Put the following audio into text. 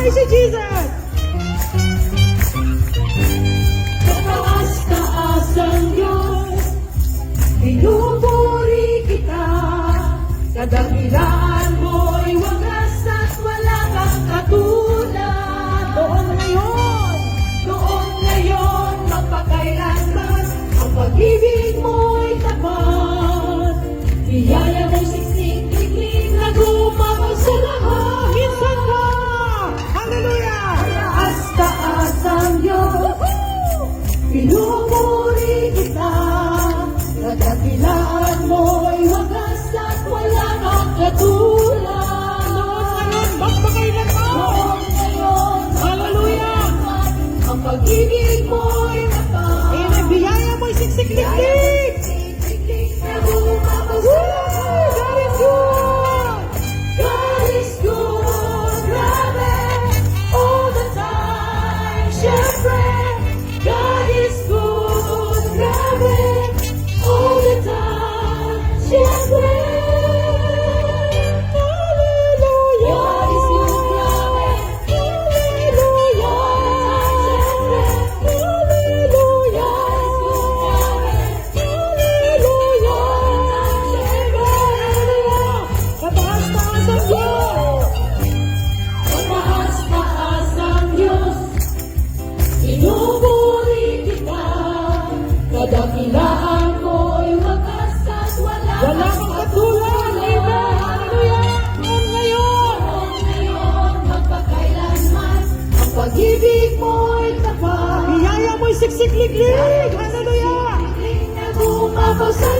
Praise you, Jesus! Kataas-taas ang Diyos, pinupuri kita. Kadakilaan mo'y wagas at wala kang katulad. Doon ngayon, magpakailanman, ang pag-ibig mo'y tapat. Biyaya mo'y siksik-liklik na gumabay sa lahat. minsan ka! Hallelujah! Taas-taas ang Diyos, pinupuri kita. Kadakilaan mo'y wagas at wala kang katulad. Ngayon, magpakailanman! Noon ngayon, Hallelujah! ang pag-ibig mo'y tapat. Amen. Biyaya mo'y siksik-liklik! Siksik-liklik na gumabay sa lahat. God is good! God is good, grabe, all the time, syempre. God is good, grabe, all the time, syempre. Hallelujah! God is good, grabe, Hallelujah! Hallelujah! Kataas-taas ang Diyos! Mataas-taas ang Diyos, pinupuri kita. Kadakilaan mo'y wagas at wala Wala kang katulad! Amen! Hallelujah! Noon ngayon! Noon ngayon, magpakailanman, ang pag-ibig mo'y tapat. Biyaya mo'y siksik-liklik! Hallelujah! Siksik-liklik na gumabaw sa